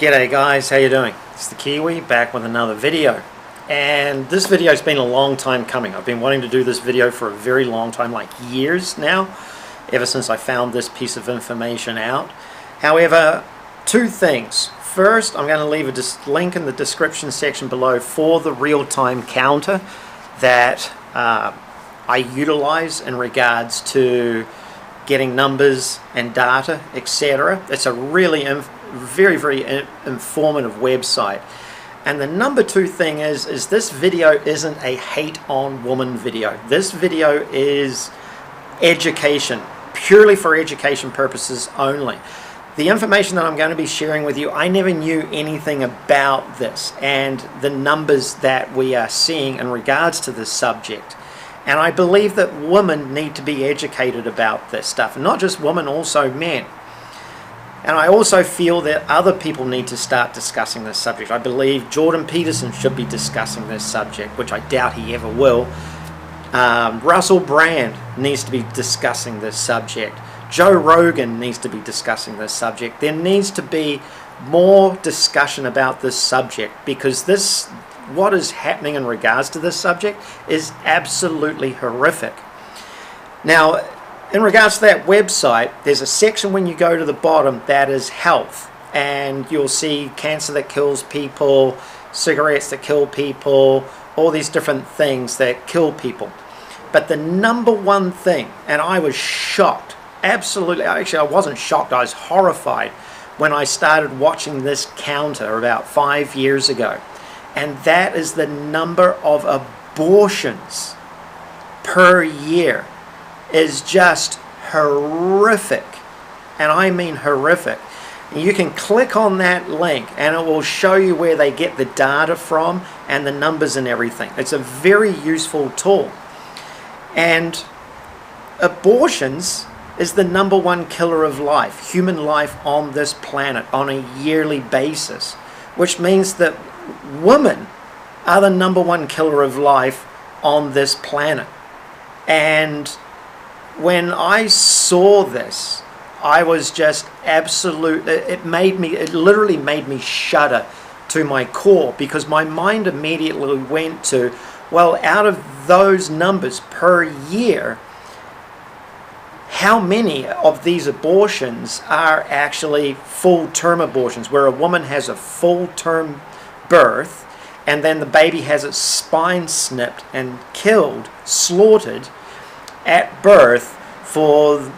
G'day guys, how you doing? It's the Kiwi back with another video. And this video's been a long time coming. I've been wanting to do this video for a very long time, like years now, ever since I found this piece of information out. However, two things. First, I'm going to leave a link in the description section below for the real-time counter that I utilize in regards to getting numbers and data, etc. It's a really very informative website. And the number two thing is this video isn't a hate on woman video. This video is education, purely for education purposes only. The information that I'm going to be sharing with you, I never knew anything about this and the numbers that we are seeing in regards to this subject. And I believe that women need to be educated about this stuff. And not just women, also men. And I also feel that other people need to start discussing this subject. I believe Jordan Peterson should be discussing this subject, which I doubt he ever will. Russell Brand needs to be discussing this subject. Joe Rogan needs to be discussing this subject. There needs to be more discussion about this subject, because what is happening in regards to this subject is absolutely horrific. Now, in regards to that website, there's a section when you go to the bottom that is health, and you'll see cancer that kills people, cigarettes that kill people, all these different things that kill people. But the number one thing, and I was shocked, absolutely, actually I wasn't shocked, I was horrified when I started watching this counter about 5 years ago, and that is the number of abortions per year is just horrific. And I mean horrific. And you can click on that link and it will show you where they get the data from and the numbers and everything. It's a very useful tool. And abortions is the number one killer of life, human life on this planet on a yearly basis, which means that women are the number one killer of life on this planet. And when I saw this, I was just it literally made me shudder to my core, because my mind immediately went to, well, out of those numbers per year, how many of these abortions are actually full-term abortions, where a woman has a full-term birth and then the baby has its spine snipped and killed, slaughtered at birth for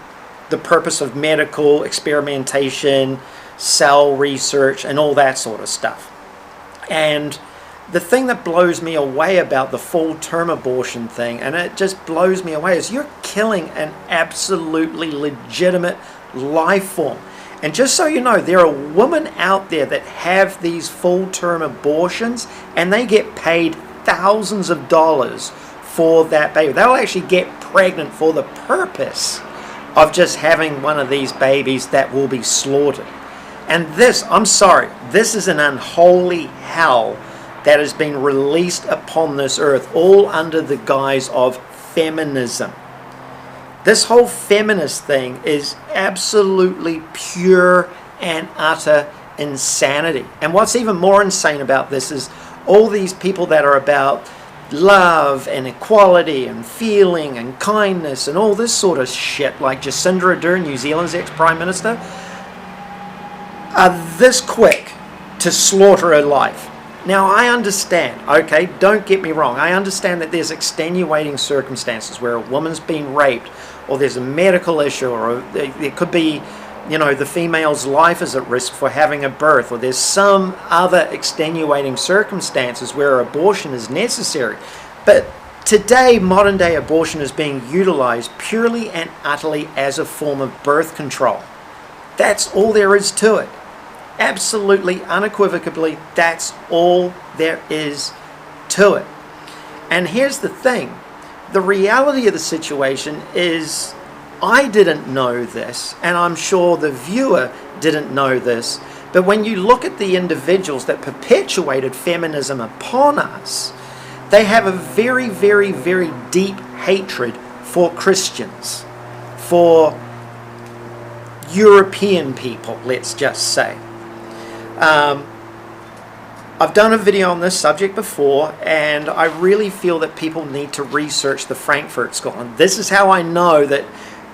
the purpose of medical experimentation, cell research, and all that sort of stuff. And the thing that blows me away about the full-term abortion thing, and it just blows me away, is you're killing an absolutely legitimate life form. And just so you know, there are women out there that have these full-term abortions and they get paid thousands of dollars for that baby. They'll actually get pregnant for the purpose of just having one of these babies that will be slaughtered. And this, I'm sorry, this is an unholy hell that has been released upon this earth, all under the guise of feminism. This whole feminist thing is absolutely pure and utter insanity. And what's even more insane about this is all these people that are about love and equality and feeling and kindness and all this sort of shit, like Jacinda Ardern, New Zealand's ex-Prime Minister, are this quick to slaughter a life. Now, I understand, okay, don't get me wrong, I understand that there's extenuating circumstances where a woman's been raped, or there's a medical issue, or there could be, you know, the female's life is at risk for having a birth, or there's some other extenuating circumstances where abortion is necessary. But today, modern day abortion is being utilized purely and utterly as a form of birth control. That's all there is to it. Absolutely, unequivocally, that's all there is to it. And here's the thing. The reality of the situation is, I didn't know this, and I'm sure the viewer didn't know this, but when you look at the individuals that perpetuated feminism upon us, they have a very deep hatred for Christians, for European people, let's just say. I've done a video on this subject before, and I really feel that people need to research the Frankfurt School. And this is how I know that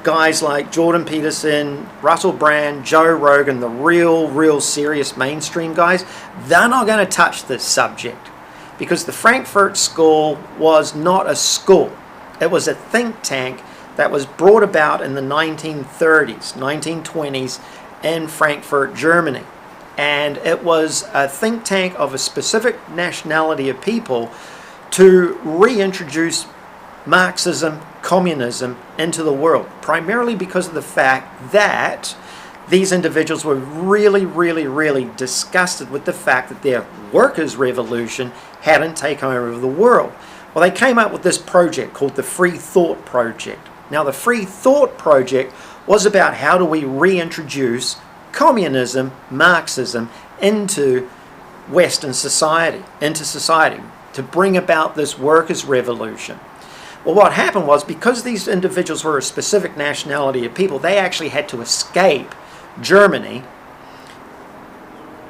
guys like Jordan Peterson, Russell Brand, Joe Rogan, the real serious mainstream guys, they're not going to touch this subject, because the Frankfurt School was not a school. It was a think tank that was brought about in the 1930s, 1920s in Frankfurt, Germany. And it was a think tank of a specific nationality of people to reintroduce Marxism, communism into the world, primarily because of the fact that these individuals were really disgusted with the fact that their workers' revolution hadn't taken over the world. Well, they came up with this project called the Free Thought Project. Now, the Free Thought Project was about how do we reintroduce communism, Marxism into Western society, to bring about this workers' revolution. Well, what happened was, because these individuals were a specific nationality of people, they actually had to escape Germany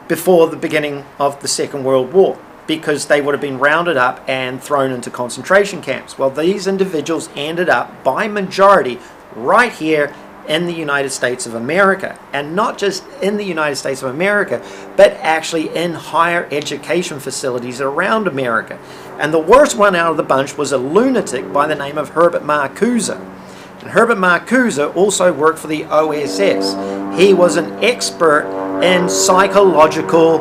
before the beginning of the Second World War, because they would have been rounded up and thrown into concentration camps. Well, these individuals ended up, by majority, right here in the United States of America. And not just in the United States of America, but actually in higher education facilities around America. And the worst one out of the bunch was a lunatic by the name of Herbert Marcuse. And Herbert Marcuse also worked for the OSS. He was an expert in psychological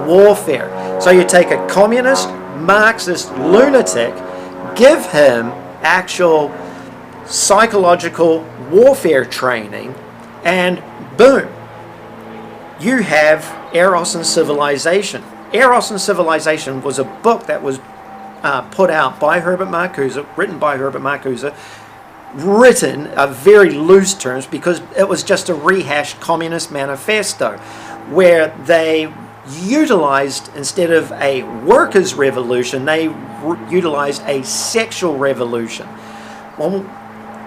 warfare. So you take a communist, Marxist lunatic, give him actual psychological warfare training, and boom, you have Eros and Civilization. Eros and Civilization was a book that was put out by Herbert Marcuse, written by Herbert Marcuse, written in very loose terms, because it was just a rehashed communist manifesto, where they utilized, instead of a workers' revolution, they utilized a sexual revolution. Well,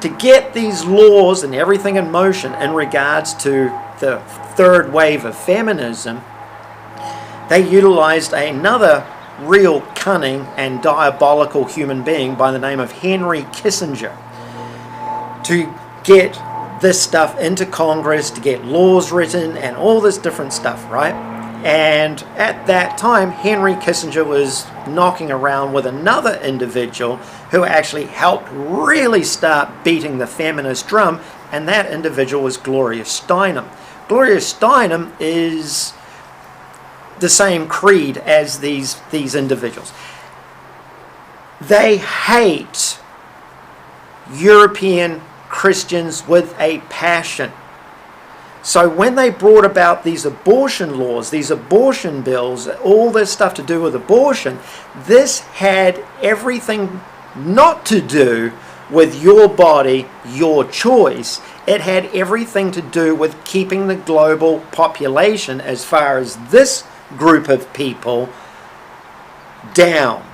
to get these laws and everything in motion in regards to the third wave of feminism, they utilized another real cunning and diabolical human being by the name of Henry Kissinger to get this stuff into Congress, to get laws written and all this different stuff, right? And at that time, Henry Kissinger was knocking around with another individual who actually helped really start beating the feminist drum, and that individual was Gloria Steinem. Gloria Steinem is the same creed as these individuals. They hate European Christians with a passion. So when they brought about these abortion laws, these abortion bills, all this stuff to do with abortion, this had everything not to do with your body, your choice. It had everything to do with keeping the global population, as far as this group of people, down.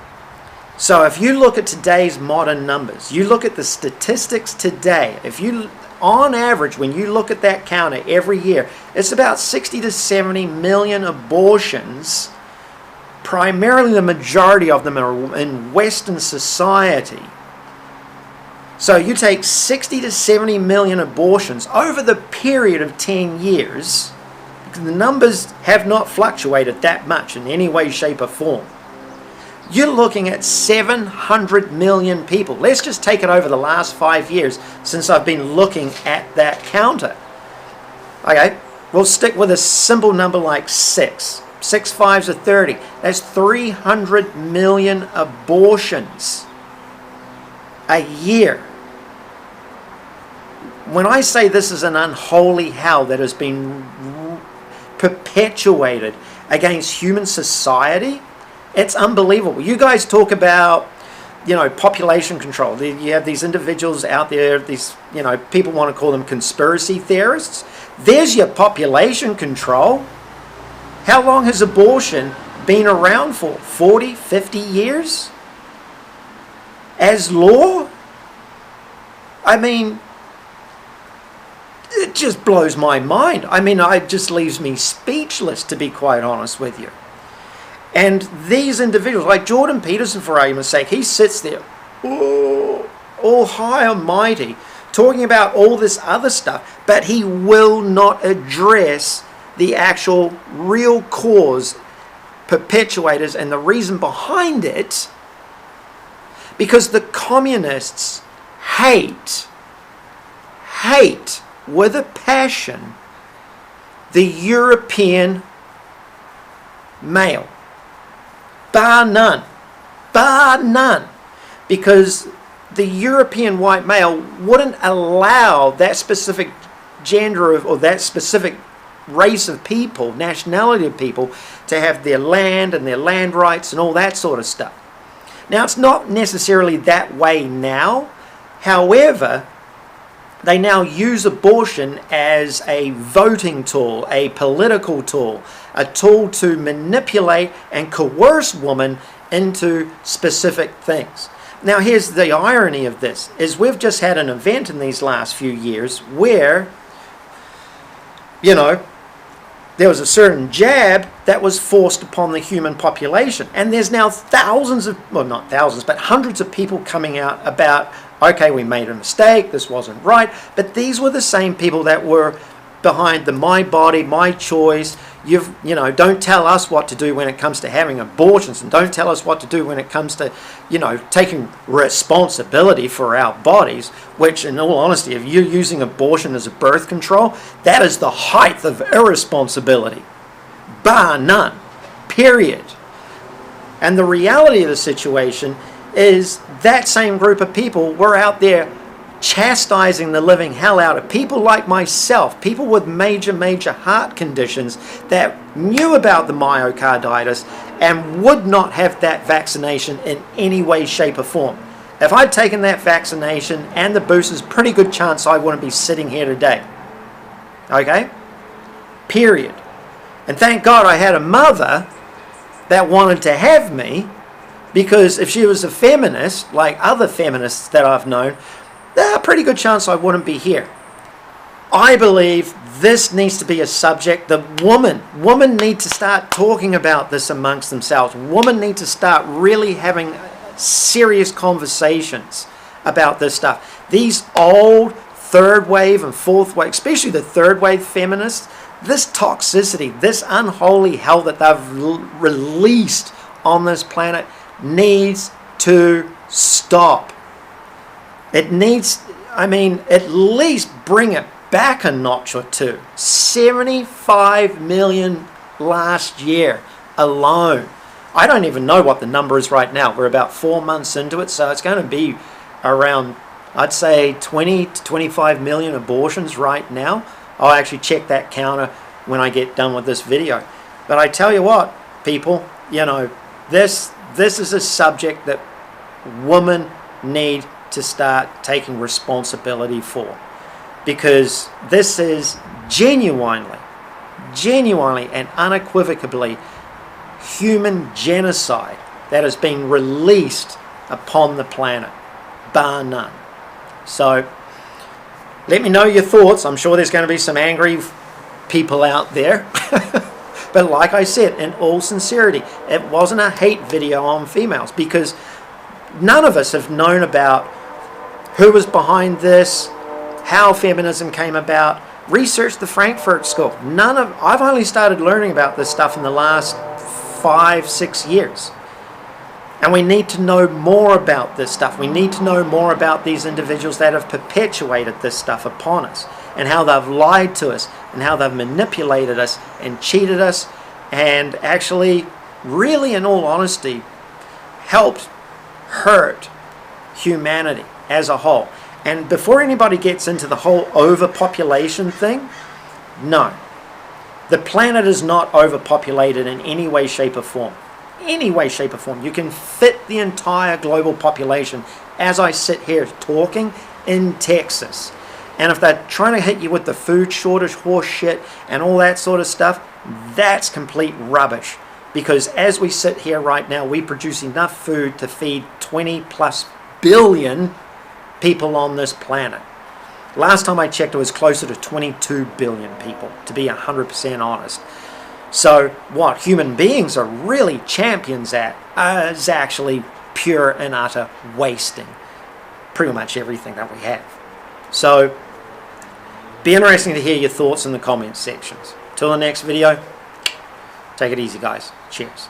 So if you look at today's modern numbers, you look at the statistics today, on average, when you look at that counter every year, it's about 60 to 70 million abortions. Primarily, the majority of them are in Western society. So you take 60 to 70 million abortions over the period of 10 years. The numbers have not fluctuated that much in any way, shape, or form. You're looking at 700 million people. Let's just take it over the last 5 years since I've been looking at that counter. Okay, we'll stick with a simple number like 6. 6 fives are 30. That's 300 million abortions a year. When I say this is an unholy hell that has been perpetuated against human society, it's unbelievable. You guys talk about, population control. You have these individuals out there, these, people want to call them conspiracy theorists. There's your population control. How long has abortion been around for? 40, 50 years? As law? I mean, it just blows my mind. I mean, it just leaves me speechless, to be quite honest with you. And these individuals, like Jordan Peterson, for argument's sake, he sits there, oh, all high and mighty, talking about all this other stuff, but he will not address the actual real cause, perpetuators, and the reason behind it, because the communists hate with a passion the European male. Bar none. Bar none. Because the European white male wouldn't allow that specific gender or that specific race of people, nationality of people, to have their land and their land rights and all that sort of stuff. Now, it's not necessarily that way now. However, they now use abortion as a voting tool, a political tool, a tool to manipulate and coerce women into specific things. Now, here's the irony of this, is we've just had an event in these last few years where, you know, there was a certain jab that was forced upon the human population. And there's now thousands of, well, not thousands, but hundreds of people coming out about, okay, we made a mistake, this wasn't right. But these were the same people that were behind the my body, my choice. You know, don't tell us what to do when it comes to having abortions, and don't tell us what to do when it comes to, you know, taking responsibility for our bodies, which, in all honesty, if you're using abortion as a birth control, that is the height of irresponsibility. Bar none. Period. And the reality of the situation is that same group of people were out there chastising the living hell out of people like myself, people with major heart conditions that knew about the myocarditis and would not have that vaccination in any way, shape or form. If I'd taken that vaccination and the boosters, pretty good chance I wouldn't be sitting here today. Okay? Period. And thank God I had a mother that wanted to have me, because if she was a feminist, like other feminists that I've known, there's a pretty good chance I wouldn't be here. I believe this needs to be a subject that women need to start talking about this amongst themselves. Women need to start really having serious conversations about this stuff. These old third wave and fourth wave, especially the third wave feminists, this toxicity, this unholy hell that they've released on this planet needs to stop. It needs, I mean, at least bring it back a notch or two. 75 million last year alone. I don't even know what the number is right now. We're about 4 months into it, so it's going to be around, I'd say, 20 to 25 million abortions right now. I'll actually check that counter when I get done with this video. But I tell you what, people, you know, this is a subject that women need to start taking responsibility for, because this is genuinely and unequivocally human genocide that is being released upon the planet, bar none. So let me know your thoughts. I'm sure there's going to be some angry people out there. But like I said, in all sincerity, it wasn't a hate video on females, because none of us have known about who was behind this, how feminism came about. Research the Frankfurt School. I've only started learning about this stuff in the last 5-6 years. And we need to know more about this stuff. We need to know more about these individuals that have perpetuated this stuff upon us, and how they've lied to us, and how they've manipulated us and cheated us, and actually, really, in all honesty, helped hurt humanity as a whole. And before anybody gets into the whole overpopulation thing, no. The planet is not overpopulated in any way, shape or form. Any way, shape or form. You can fit the entire global population, as I sit here talking, in Texas. And if they're trying to hit you with the food shortage horse shit and all that sort of stuff, that's complete rubbish. Because as we sit here right now, we produce enough food to feed 20+ billion people on this planet. Last time I checked, it was closer to 22 billion people, to be 100% honest. So what human beings are really champions at is actually pure and utter wasting pretty much everything that we have. So be interesting to hear your thoughts in the comments sections. Till the next video, take it easy guys. Cheers.